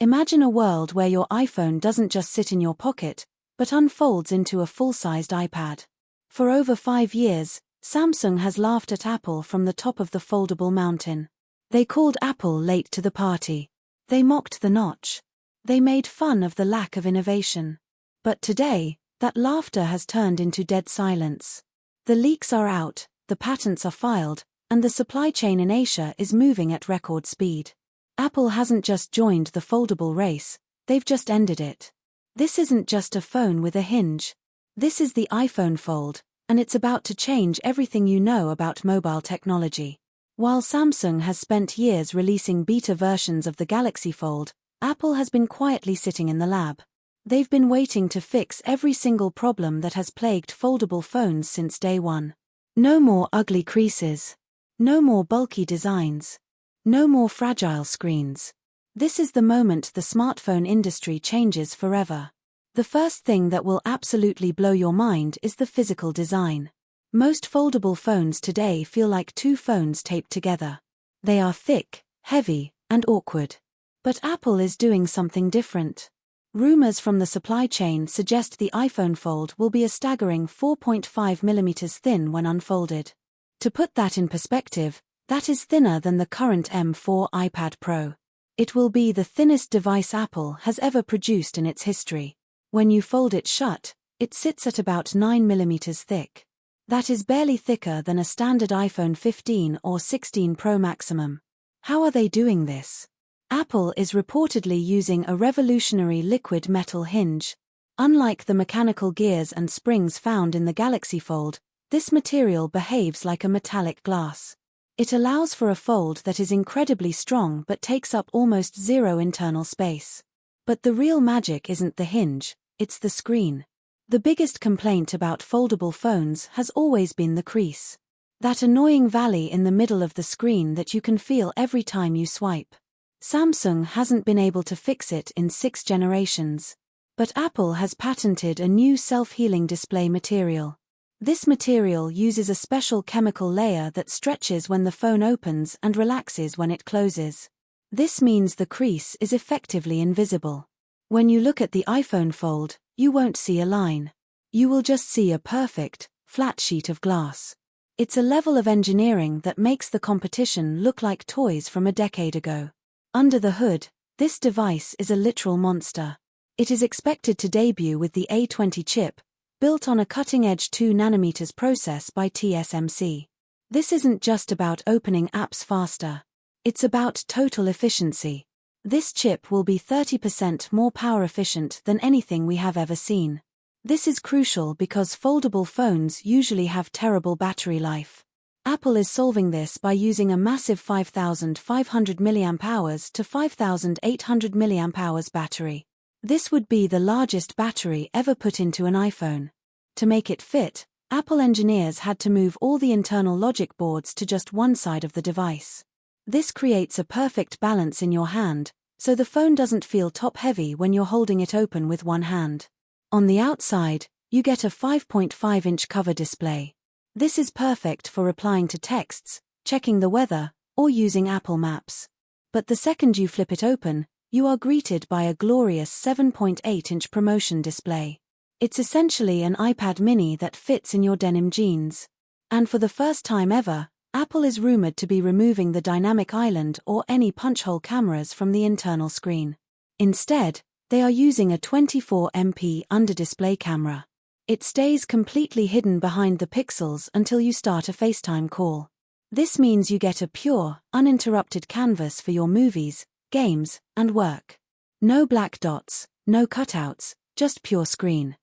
Imagine a world where your iPhone doesn't just sit in your pocket, but unfolds into a full-sized iPad. For over 5 years, Samsung has laughed at Apple from the top of the foldable mountain. They called Apple late to the party. They mocked the notch. They made fun of the lack of innovation. But today, that laughter has turned into dead silence. The leaks are out, the patents are filed, and the supply chain in Asia is moving at record speed. Apple hasn't just joined the foldable race, they've just ended it. This isn't just a phone with a hinge. This is the iPhone Fold, and it's about to change everything you know about mobile technology. While Samsung has spent years releasing beta versions of the Galaxy Fold, Apple has been quietly sitting in the lab. They've been waiting to fix every single problem that has plagued foldable phones since day one. No more ugly creases. No more bulky designs. No more fragile screens. This is the moment the smartphone industry changes forever. The first thing that will absolutely blow your mind is the physical design. Most foldable phones today feel like two phones taped together. They are thick, heavy, and awkward. But Apple is doing something different. Rumors from the supply chain suggest the iPhone Fold will be a staggering 4.5 mm thin when unfolded. To put that in perspective, that is thinner than the current M4 iPad Pro. It will be the thinnest device Apple has ever produced in its history. When you fold it shut, it sits at about 9 mm thick. That is barely thicker than a standard iPhone 15 or 16 Pro maximum. How are they doing this? Apple is reportedly using a revolutionary liquid metal hinge. Unlike the mechanical gears and springs found in the Galaxy Fold, this material behaves like a metallic glass. It allows for a fold that is incredibly strong but takes up almost zero internal space. But the real magic isn't the hinge, it's the screen. The biggest complaint about foldable phones has always been the crease. That annoying valley in the middle of the screen that you can feel every time you swipe. Samsung hasn't been able to fix it in 6 generations. But Apple has patented a new self-healing display material. This material uses a special chemical layer that stretches when the phone opens and relaxes when it closes. This means the crease is effectively invisible. When you look at the iPhone Fold, you won't see a line. You will just see a perfect, flat sheet of glass. It's a level of engineering that makes the competition look like toys from a decade ago. Under the hood, this device is a literal monster. It is expected to debut with the A20 chip, built on a cutting-edge 2 nm process by TSMC. This isn't just about opening apps faster. It's about total efficiency. This chip will be 30% more power efficient than anything we have ever seen. This is crucial because foldable phones usually have terrible battery life. Apple is solving this by using a massive 5,500 mAh to 5,800 mAh battery. This would be the largest battery ever put into an iPhone. To make it fit, Apple engineers had to move all the internal logic boards to just one side of the device. This creates a perfect balance in your hand, so the phone doesn't feel top-heavy when you're holding it open with one hand. On the outside, you get a 5.5-inch cover display. This is perfect for replying to texts, checking the weather, or using Apple Maps. But the second you flip it open, you are greeted by a glorious 7.8-inch promotion display. It's essentially an iPad mini that fits in your denim jeans. And for the first time ever, Apple is rumored to be removing the dynamic island or any punch-hole cameras from the internal screen. Instead, they are using a 24MP under-display camera. It stays completely hidden behind the pixels until you start a FaceTime call. This means you get a pure, uninterrupted canvas for your movies, games, and work. No black dots, no cutouts, just pure screen.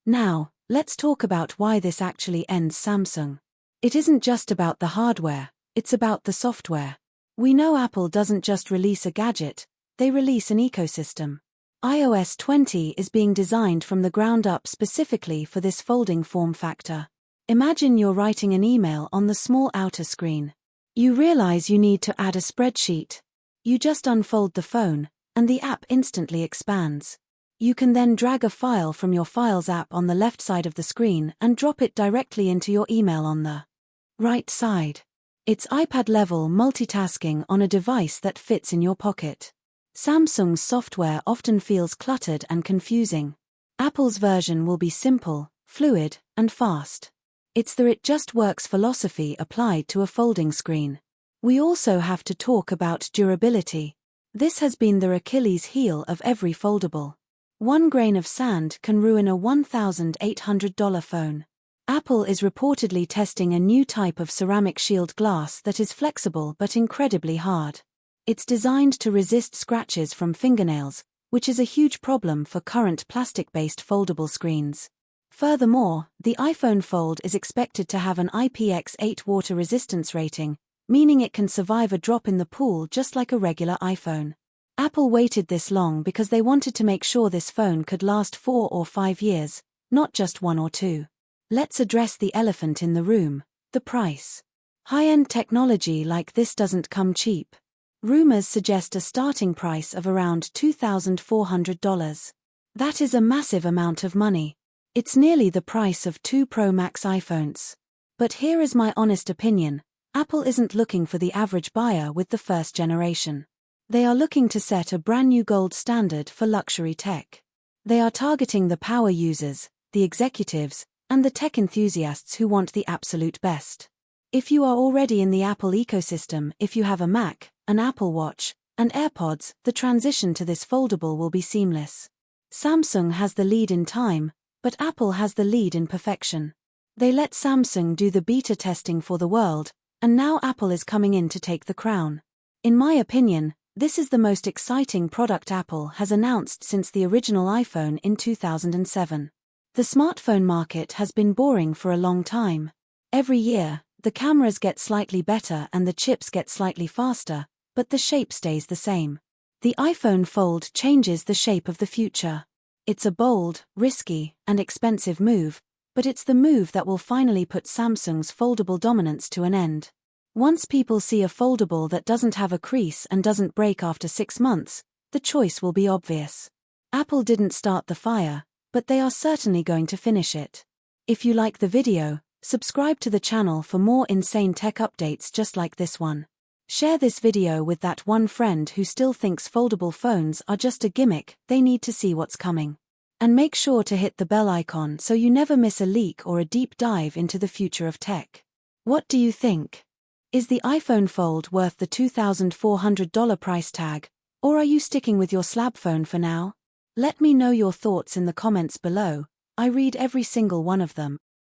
Now, let's talk about why this actually ends Samsung. It isn't just about the hardware, it's about the software. We know Apple doesn't just release a gadget, they release an ecosystem. iOS 20 is being designed from the ground up specifically for this folding form factor. Imagine you're writing an email on the small outer screen. You realize you need to add a spreadsheet. You just unfold the phone, and the app instantly expands. You can then drag a file from your Files app on the left side of the screen and drop it directly into your email on the right side. It's iPad-level multitasking on a device that fits in your pocket. Samsung's software often feels cluttered and confusing. Apple's version will be simple, fluid, and fast. It's the "it just works" philosophy applied to a folding screen. We also have to talk about durability. This has been the Achilles heel of every foldable. One grain of sand can ruin a $1,800 phone. Apple is reportedly testing a new type of ceramic shield glass that is flexible but incredibly hard. It's designed to resist scratches from fingernails, which is a huge problem for current plastic-based foldable screens. Furthermore, the iPhone Fold is expected to have an IPX8 water resistance rating, meaning it can survive a drop in the pool just like a regular iPhone. Apple waited this long because they wanted to make sure this phone could last 4 or 5 years, not just 1 or 2. Let's address the elephant in the room: the price. High-end technology like this doesn't come cheap. Rumors suggest a starting price of around $2,400. That is a massive amount of money. It's nearly the price of 2 Pro Max iPhones. But here is my honest opinion: Apple isn't looking for the average buyer with the first generation. They are looking to set a brand new gold standard for luxury tech. They are targeting the power users, the executives, and the tech enthusiasts who want the absolute best. If you are already in the Apple ecosystem, if you have a Mac, an Apple Watch, and AirPods, the transition to this foldable will be seamless. Samsung has the lead in time, but Apple has the lead in perfection. They let Samsung do the beta testing for the world, and now Apple is coming in to take the crown. In my opinion, this is the most exciting product Apple has announced since the original iPhone in 2007. The smartphone market has been boring for a long time. Every year, the cameras get slightly better and the chips get slightly faster, but the shape stays the same. The iPhone Fold changes the shape of the future. It's a bold, risky, and expensive move, but it's the move that will finally put Samsung's foldable dominance to an end. Once people see a foldable that doesn't have a crease and doesn't break after 6 months, the choice will be obvious. Apple didn't start the fire, but they are certainly going to finish it. If you like the video, subscribe to the channel for more insane tech updates just like this one. Share this video with that one friend who still thinks foldable phones are just a gimmick. They need to see what's coming. And make sure to hit the bell icon so you never miss a leak or a deep dive into the future of tech. What do you think? Is the iPhone Fold worth the $2,400 price tag, or are you sticking with your slab phone for now? Let me know your thoughts in the comments below. I read every single one of them.